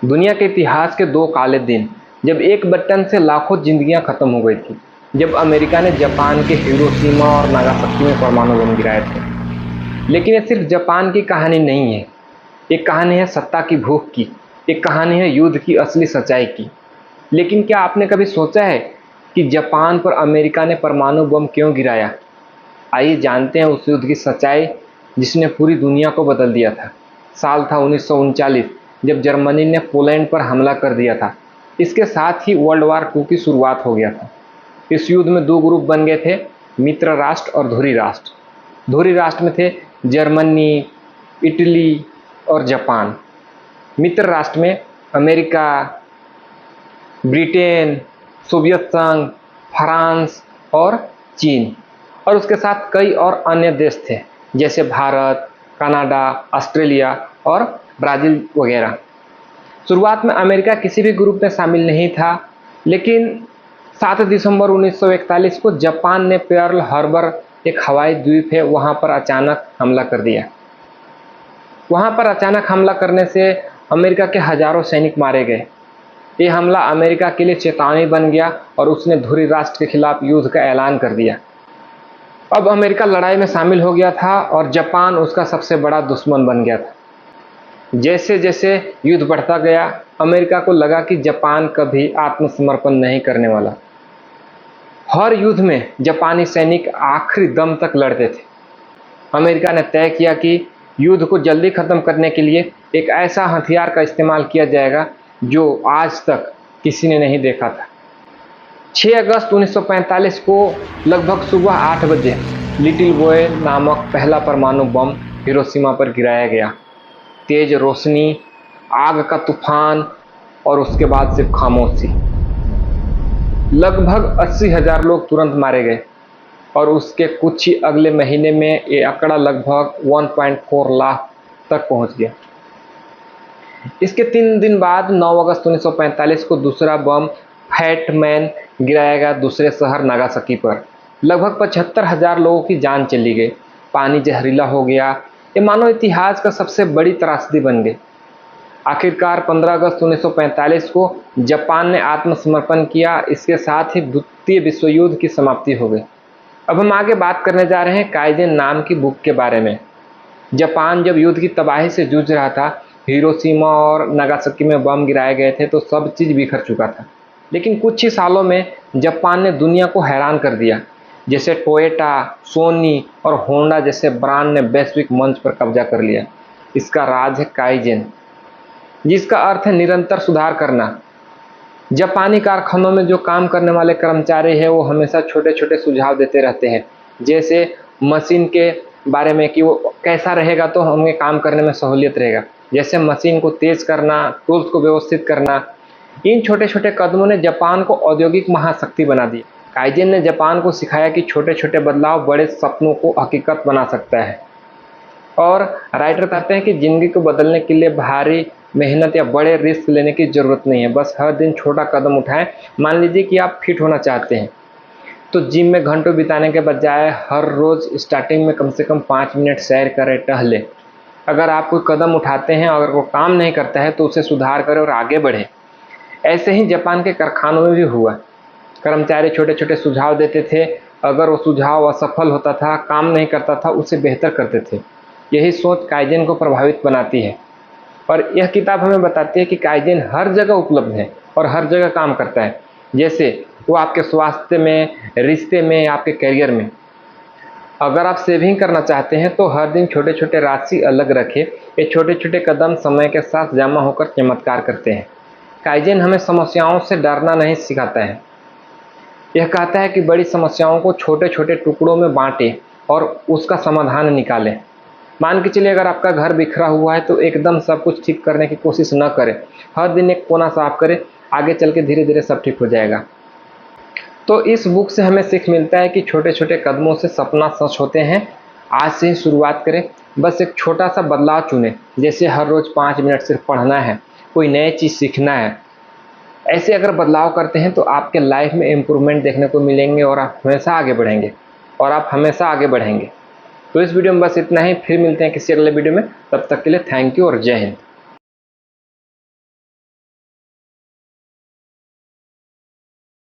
दुनिया के इतिहास के दो काले दिन, जब एक बटन से लाखों जिंदगियां खत्म हो गई थी। जब अमेरिका ने जापान के हिरोशिमा और नागासाकी में परमाणु बम गिराए थे। लेकिन ये सिर्फ जापान की कहानी नहीं है, एक कहानी है सत्ता की भूख की, एक कहानी है युद्ध की असली सच्चाई की। लेकिन क्या आपने कभी सोचा है कि जापान पर अमेरिका ने परमाणु बम क्यों गिराया? आइए जानते हैं उस युद्ध की सच्चाई जिसने पूरी दुनिया को बदल दिया था। साल था 1939, जब जर्मनी ने पोलैंड पर हमला कर दिया था। इसके साथ ही वर्ल्ड वार 2 की शुरुआत हो गया था। इस युद्ध में दो ग्रुप बन गए थे, मित्र राष्ट्र और धुरी राष्ट्र। धुरी राष्ट्र में थे जर्मनी, इटली और जापान। मित्र राष्ट्र में अमेरिका, ब्रिटेन, सोवियत संघ, फ्रांस और चीन, और उसके साथ कई और अन्य देश थे जैसे भारत, कनाडा, ऑस्ट्रेलिया और ब्राज़ील वगैरह। शुरुआत में अमेरिका किसी भी ग्रुप में शामिल नहीं था, लेकिन 7 दिसंबर 1941 को जापान ने पर्ल हार्बर, एक हवाई द्वीप है, वहां पर अचानक हमला कर दिया। वहां पर अचानक हमला करने से अमेरिका के हजारों सैनिक मारे गए। ये हमला अमेरिका के लिए चेतावनी बन गया और उसने धुरी राष्ट्र के खिलाफ युद्ध का ऐलान कर दिया। अब अमेरिका लड़ाई में शामिल हो गया था और जापान उसका सबसे बड़ा दुश्मन बन गया था। जैसे जैसे युद्ध बढ़ता गया, अमेरिका को लगा कि जापान कभी आत्मसमर्पण नहीं करने वाला। हर युद्ध में जापानी सैनिक आखिरी दम तक लड़ते थे। अमेरिका ने तय किया कि युद्ध को जल्दी खत्म करने के लिए एक ऐसा हथियार का इस्तेमाल किया जाएगा जो आज तक किसी ने नहीं देखा था। 6 अगस्त 1945 को लगभग सुबह 8 बजे लिटिल बॉय नामक पहला परमाणु बम हिरोशिमा पर गिराया गया। तेज रोशनी, आग का तूफान और उसके बाद सिर्फ खामोशी। लगभग 80,000 लोग तुरंत मारे गए और उसके कुछ ही अगले महीने में ये आंकड़ा लगभग 1.4 लाख तक पहुंच गया। इसके 3 दिन बाद 9 अगस्त 1945 को दूसरा बम फैट मैन गिराया गया दूसरे शहर नागासाकी पर। लगभग 75,000 लोगों की जान चली गई। पानी जहरीला हो गया। ये मानव इतिहास का सबसे बड़ी त्रासदी बन गई। आखिरकार 15 अगस्त 1945 को जापान ने आत्मसमर्पण किया। इसके साथ ही द्वितीय विश्व युद्ध की समाप्ति हो गई। अब हम आगे बात करने जा रहे हैं काइजेन नाम की बुक के बारे में। जापान जब युद्ध की तबाही से जूझ रहा था, हिरोशिमा और नागासाकी में बम गिराए गए थे तो सब चीज़ बिखर चुका था। लेकिन कुछ ही सालों में जापान ने दुनिया को हैरान कर दिया। जैसे टोयोटा, सोनी और होंडा जैसे ब्रांड ने वैश्विक मंच पर कब्जा कर लिया। इसका राज है काइजेन, जिसका अर्थ है निरंतर सुधार करना। जापानी कारखानों में जो काम करने वाले कर्मचारी हैं वो हमेशा छोटे छोटे सुझाव देते रहते हैं, जैसे मशीन के बारे में कि वो कैसा रहेगा तो हमें काम करने में सहूलियत रहेगा, जैसे मशीन को तेज करना, टूल्स को व्यवस्थित करना। इन छोटे छोटे कदमों ने जापान को औद्योगिक महाशक्ति बना दी। काइजेन ने जापान को सिखाया कि छोटे छोटे बदलाव बड़े सपनों को हकीकत बना सकता है। और राइटर कहते हैं कि जिंदगी को बदलने के लिए भारी मेहनत या बड़े रिस्क लेने की ज़रूरत नहीं है, बस हर दिन छोटा कदम उठाएं। मान लीजिए कि आप फिट होना चाहते हैं तो जिम में घंटों बिताने के बजाय हर रोज़ स्टार्टिंग में कम से कम 5 मिनट सैर करें, टहलें। अगर आप कोई कदम उठाते हैं, अगर वो काम नहीं करता है तो उसे सुधार करें और आगे बढ़ें। ऐसे ही जापान के कारखानों में भी हुआ। कर्मचारी छोटे छोटे सुझाव देते थे, अगर वो सुझाव असफल होता था, काम नहीं करता था, उसे बेहतर करते थे। यही सोच काइजेन को प्रभावित बनाती है। और यह किताब हमें बताती है कि काइजेन हर जगह उपलब्ध है और हर जगह काम करता है। जैसे वो आपके स्वास्थ्य में, रिश्ते में, आपके करियर में। अगर आप सेविंग करना चाहते हैं तो हर दिन छोटे छोटे राशि अलग रखें। ये छोटे छोटे कदम समय के साथ जमा होकर चमत्कार करते हैं। काइजेन हमें समस्याओं से डरना नहीं सिखाता है। यह कहता है कि बड़ी समस्याओं को छोटे छोटे टुकड़ों में बांटें और उसका समाधान निकालें। मान के चलिए अगर आपका घर बिखरा हुआ है तो एकदम सब कुछ ठीक करने की कोशिश न करें। हर दिन एक कोना साफ करें, आगे चल के धीरे धीरे सब ठीक हो जाएगा। तो इस बुक से हमें सीख मिलता है कि छोटे छोटे कदमों से सपना सच होते हैं। आज से ही शुरुआत करें, बस एक छोटा सा बदलाव चुनें, जैसे हर रोज़ 5 मिनट सिर्फ पढ़ना है, कोई नई चीज़ सीखना है। ऐसे अगर बदलाव करते हैं तो आपके लाइफ में इम्प्रूवमेंट देखने को मिलेंगे और आप हमेशा आगे बढ़ेंगे। तो इस वीडियो में बस इतना ही। फिर मिलते हैं किसी अगले वीडियो में। तब तक के लिए थैंक यू और जय हिंद।